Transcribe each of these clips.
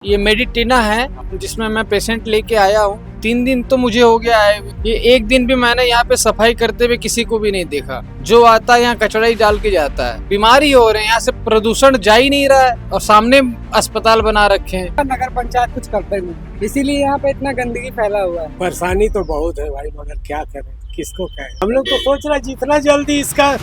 ये मेडिटेना है जिसमें मैं पेशेंट लेके आया हूँ। 3 दिन तो मुझे हो गया है। ये एक दिन भी मैंने यहाँ पे सफाई करते हुए किसी को भी नहीं देखा। जो आता है यहाँ कचरा ही डाल के जाता है। बीमारी हो रहे हैं, यहाँ से प्रदूषण जा ही नहीं रहा है और सामने अस्पताल बना रखे हैं। नगर पंचायत कुछ करते नहीं, इसीलिए यहाँ पे इतना गंदगी फैला हुआ है। परेशानी तो बहुत है भाई, मगर क्या करें, किसको कहें। हम लोग तो सोच रहे जितना जल्दी इसका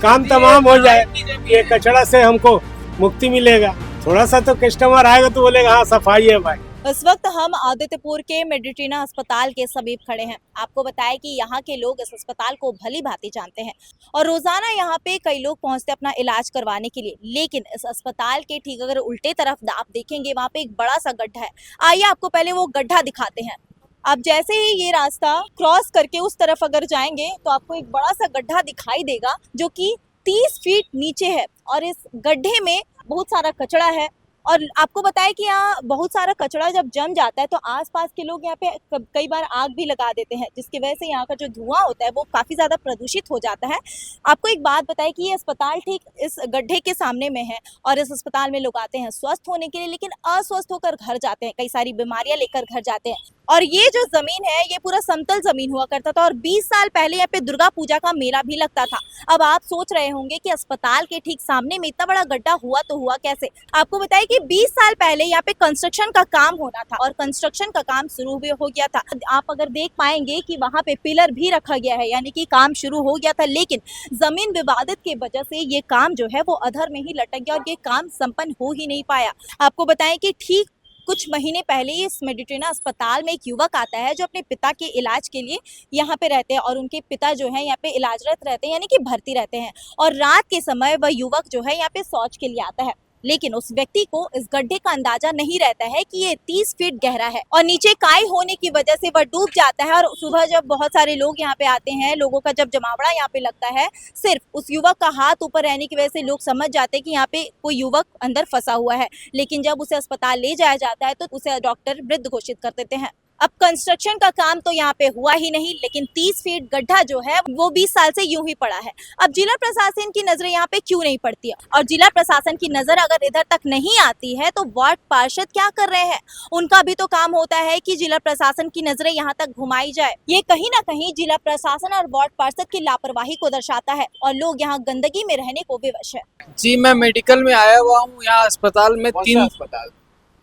काम तमाम हो जाए, ये कचरा से हमको मुक्ति मिलेगा। थोड़ा सा तो कस्टमर आएगा तो बोलेगा हाँ सफाई है भाई। इस वक्त हम आदित्यपुर के मेडिटेना अस्पताल के समीप खड़े हैं। आपको बताया कि यहाँ के लोग इस अस्पताल को भली भांति जानते हैं और रोजाना यहाँ पे कई लोग पहुँचते अपना इलाज करवाने के लिए। लेकिन इस अस्पताल के ठीक अगर उल्टे तरफ आप देखेंगे, वहाँ पे एक बड़ा सा गड्ढा है। आइए आपको पहले वो गड्ढा दिखाते हैं। आप जैसे ही ये रास्ता क्रॉस करके उस तरफ अगर जाएंगे तो आपको एक बड़ा सा गड्ढा दिखाई देगा जो कि 30 फीट नीचे है और इस गड्ढे में बहुत सारा कचरा है। और आपको बताया कि यहाँ बहुत सारा कचरा जब जम जाता है तो आसपास के लोग यहाँ पे कई बार आग भी लगा देते हैं, जिसकी वजह से यहाँ का जो धुआं होता है वो काफ़ी ज़्यादा प्रदूषित हो जाता है। आपको एक बात बताएं कि ये अस्पताल ठीक इस गड्ढे के सामने में है और इस अस्पताल में लोग आते हैं स्वस्थ होने के लिए, लेकिन अस्वस्थ होकर घर जाते हैं, कई सारी बीमारियां लेकर घर जाते हैं। और ये जो जमीन है ये पूरा समतल जमीन हुआ करता था और 20 साल पहले यहाँ पे दुर्गा पूजा का मेला भी लगता था। अब आप सोच रहे होंगे कि अस्पताल के ठीक सामने में इतना बड़ा गड्ढा हुआ तो हुआ कैसे। आपको बताइए कि 20 साल पहले यहाँ पे कंस्ट्रक्शन का काम होना था और कंस्ट्रक्शन का काम शुरू भी हो गया था। आप अगर देख पाएंगे कि वहाँ पे पिलर भी रखा गया है, यानी कि काम शुरू हो गया था, लेकिन जमीन विवादित की वजह से ये काम जो है वो अधर में ही लटक गया और ये काम संपन्न हो ही नहीं पाया। आपको बताएं कि ठीक कुछ महीने पहले इस मेडिटेना अस्पताल में एक युवक आता है जो अपने पिता के इलाज के लिए यहाँ पे रहते हैं और उनके पिता जो है यहाँ पे इलाजरत रहते हैं, यानी कि भर्ती रहते हैं। और रात के समय वह युवक जो है यहाँ पे शौच के लिए आता है, लेकिन उस व्यक्ति को इस गड्ढे का अंदाजा नहीं रहता है कि ये 30 फीट गहरा है और नीचे काई होने की वजह से वह डूब जाता है। और सुबह जब बहुत सारे लोग यहाँ पे आते हैं, लोगों का जब जमावड़ा यहाँ पे लगता है, सिर्फ उस युवक का हाथ ऊपर रहने की वजह से लोग समझ जाते हैं कि यहाँ पे कोई युवक अंदर फंसा हुआ है। लेकिन जब उसे अस्पताल ले जाया जाता है तो उसे डॉक्टर मृत घोषित कर देते हैं। अब कंस्ट्रक्शन का काम तो यहाँ पे हुआ ही नहीं, लेकिन 30 फीट गड्ढा जो है वो 20 साल से यूं ही पड़ा है। अब जिला प्रशासन की नजरें यहाँ पे क्यों नहीं पड़ती है और जिला प्रशासन की नजर अगर इधर तक नहीं आती है तो वार्ड पार्षद क्या कर रहे हैं। उनका भी तो काम होता है कि जिला प्रशासन की नजरें यहाँ तक घुमाई जाए। ये कहीं ना कहीं जिला प्रशासन और वार्ड पार्षद की लापरवाही को दर्शाता है और लोग यहाँ गंदगी में रहने को विवश है। जी, मैं मेडिकल में आया हुआ हूँ। यहाँ अस्पताल में 3 अस्पताल,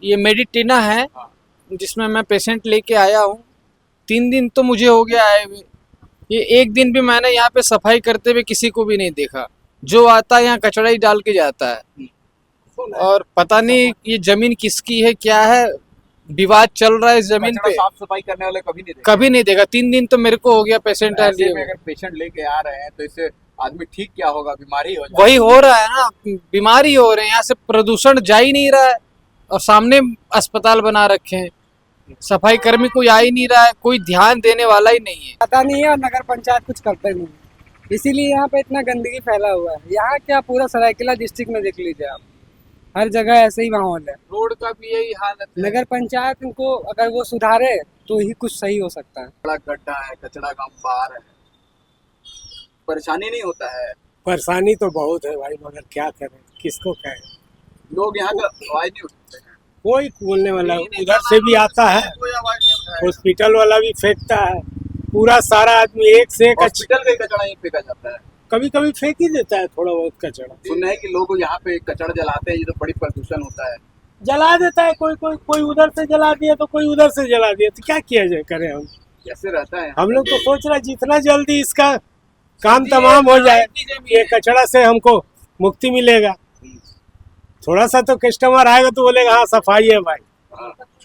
ये मेडिटेना है जिसमें मैं पेशेंट लेके आया हूँ। 3 दिन तो मुझे हो गया है। ये एक दिन भी मैंने यहाँ पे सफाई करते हुए किसी को भी नहीं देखा। जो आता है यहाँ कचरा ही डाल के जाता है और पता नहीं ये जमीन किसकी है, क्या है, विवाद चल रहा है इस जमीन पे। साफ सफाई करने वाले कभी नहीं देखा। 3 दिन तो मेरे को हो गया पेशेंट है। अगर पेशेंट लेके आ रहे हैं तो इससे आदमी ठीक क्या होगा, बीमारी हो जाएगी। वही हो रहा है ना, बीमारी हो रहे हैं। यहाँ से प्रदूषण जा ही नहीं रहा है और सामने अस्पताल बना रखे हैं। सफाई कर्मी कोई आ ही नहीं रहा है, कोई ध्यान देने वाला ही नहीं है। पता नहीं है और नगर पंचायत कुछ करते नहीं, इसीलिए यहाँ पे इतना गंदगी फैला हुआ है। यहाँ क्या पूरा सरायकेला डिस्ट्रिक्ट में देख लीजिए आप, हर जगह ऐसे ही माहौल है। रोड का भी यही हालत है। नगर पंचायत इनको अगर वो सुधारे तो ही कुछ सही हो सकता है। बड़ा गड्ढा है, कचरा का बाहर है, परेशानी नहीं होता है। परेशानी तो बहुत है भाई, मगर क्या करें, किसको कहें। लोग यहाँ का आवाज नहीं उठाते हैं। कोई बोलने वाला उधर से भी आता है, कोई आवाज नहीं उठाता है। हॉस्पिटल वाला भी फेंकता है। पूरा सारा आदमी एक से एक हॉस्पिटल का ही कचरा यहीं फेंका जाता है। कभी कभी फेंक ही देता है थोड़ा बहुत कचरा। सुनना है कि लोग यहाँ पे कचरा जलाते हैं, ये तो बड़ी प्रदूषण होता है। जला देता है कोई उधर से जला दिया तो कोई उधर से जला दिया, तो क्या किया जाए, करें हम। कैसे रहता है हम लोग तो सोच रहे जितना जल्दी इसका काम तमाम हो जाए, ये कचरा से हमको मुक्ति मिलेगा। थोड़ा सा तो कस्टमर आएगा तो बोलेगा हाँ सफाई है भाई।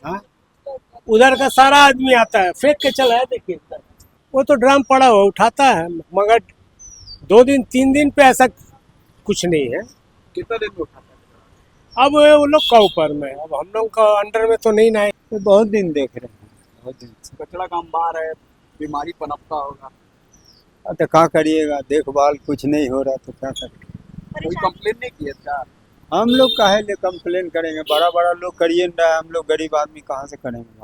हाँ, उधर का सारा आदमी आता है, फेंक के चला है। देखिए वो तो ड्रम पड़ा हुआ उठाता है, मगर 2 दिन 3 दिन पे ऐसा कुछ नहीं है। कितना दिन में उठाता है? अब वो लोग का ऊपर में, अब हम लोग का अंडर में तो नहीं ना है। तो बहुत दिन देख रहे हैं, बहुत दिन से। कचरा का अंबार है, बीमारी पनपता होगा। अब तो क्या करिएगा, देखभाल कुछ नहीं हो रहा तो क्या करें। कोई कंप्लेन नहीं किया क्या? हम लोग काहे लिए कंप्लेन करेंगे, बड़ा बड़ा लोग करिए ना, हम लोग गरीब आदमी कहाँ से करेंगे।